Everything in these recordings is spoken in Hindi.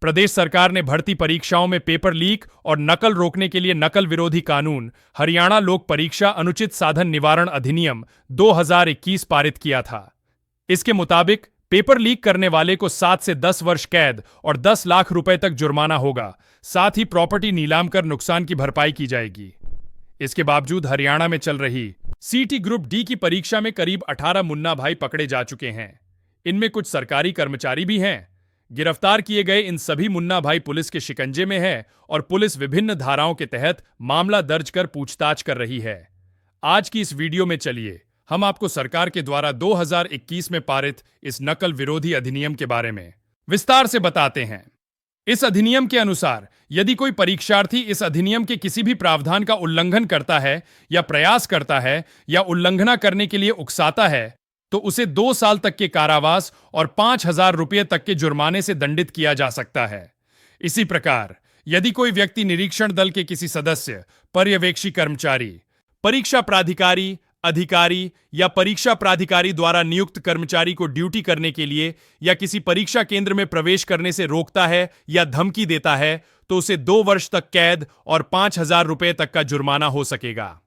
प्रदेश सरकार ने भर्ती परीक्षाओं में पेपर लीक और नकल रोकने के लिए नकल विरोधी कानून हरियाणा लोक परीक्षा अनुचित साधन निवारण अधिनियम 2021 पारित किया था। इसके मुताबिक पेपर लीक करने वाले को 7 से 10 वर्ष कैद और 10 लाख रुपए तक जुर्माना होगा। साथ ही प्रॉपर्टी नीलाम कर नुकसान की भरपाई की जाएगी। इसके बावजूद हरियाणा में चल रही सीटी ग्रुप डी की परीक्षा में करीब 18 मुन्ना भाई पकड़े जा चुके हैं। इनमें कुछ सरकारी कर्मचारी भी हैं। गिरफ्तार किए गए इन सभी मुन्ना भाई पुलिस के शिकंजे में है और पुलिस विभिन्न धाराओं के तहत मामला दर्ज कर पूछताछ कर रही है। आज की इस वीडियो में चलिए हम आपको सरकार के द्वारा 2021 में पारित इस नकल विरोधी अधिनियम के बारे में विस्तार से बताते हैं। इस अधिनियम के अनुसार यदि कोई परीक्षार्थी इस अधिनियम के किसी भी प्रावधान का उल्लंघन करता है या प्रयास करता है या उल्लंघना करने के लिए उकसाता है तो उसे 2 साल तक के कारावास और 5,000 रुपये तक के जुर्माने से दंडित किया जा सकता है। इसी प्रकार यदि कोई व्यक्ति निरीक्षण दल के किसी सदस्य, पर्यवेक्षी कर्मचारी, परीक्षा प्राधिकारी, अधिकारी या परीक्षा प्राधिकारी द्वारा नियुक्त कर्मचारी को ड्यूटी करने के लिए या किसी परीक्षा केंद्र में प्रवेश करने से रोकता है या धमकी देता है तो उसे 2 वर्ष तक कैद और 5,000 रुपये तक का जुर्माना हो सकेगा।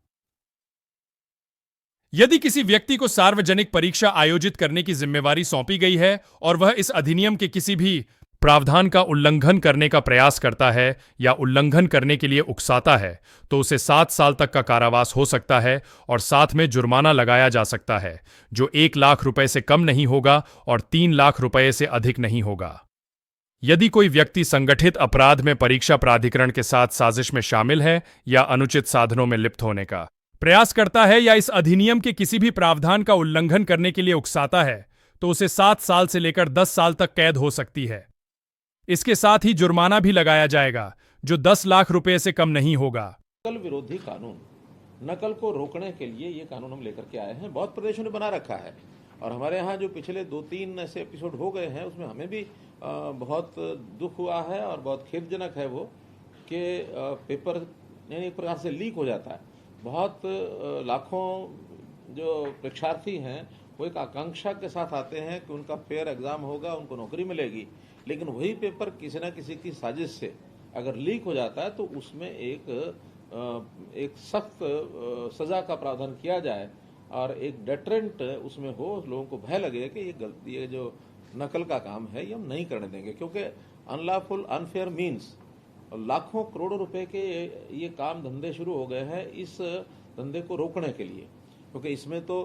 यदि किसी व्यक्ति को सार्वजनिक परीक्षा आयोजित करने की जिम्मेवारी सौंपी गई है और वह इस अधिनियम के किसी भी प्रावधान का उल्लंघन करने का प्रयास करता है या उल्लंघन करने के लिए उकसाता है तो उसे 7 साल तक का कारावास हो सकता है और साथ में जुर्माना लगाया जा सकता है जो 1 लाख रुपए से कम नहीं होगा और 3 लाख रुपए से अधिक नहीं होगा। यदि कोई व्यक्ति संगठित अपराध में परीक्षा प्राधिकरण के साथ साजिश में शामिल है या अनुचित साधनों में लिप्त होने का प्रयास करता है या इस अधिनियम के किसी भी प्रावधान का उल्लंघन करने के लिए उकसाता है तो उसे 7 साल से लेकर 10 साल तक कैद हो सकती है। इसके साथ ही जुर्माना भी लगाया जाएगा जो 10 लाख रुपए से कम नहीं होगा। नकल विरोधी कानून, नकल को रोकने के लिए ये कानून हम लेकर के आए हैं। बहुत प्रदेशों ने बना रखा है और हमारे यहाँ जो पिछले 2-3 ऐसे एपिसोड हो गए हैं उसमें हमें भी बहुत दुख हुआ है और बहुत खेदजनक है वो कि पेपर यानी एक प्रकार से लीक हो जाता है। बहुत लाखों जो परीक्षार्थी हैं वो एक आकांक्षा के साथ आते हैं कि उनका फेयर एग्जाम होगा, उनको नौकरी मिलेगी, लेकिन वही पेपर किसी न किसी की साजिश से अगर लीक हो जाता है तो उसमें एक सख्त सजा का प्रावधान किया जाए और एक डेटरेंट उसमें हो, लोगों को भय लगे कि ये जो नकल का काम है ये हम नहीं करने देंगे। क्योंकि अनलॉफुल अनफेयर मीन्स लाखों करोड़ों रुपए के ये काम धंधे शुरू हो गए हैं इस धंधे को रोकने के लिए, क्योंकि इसमें तो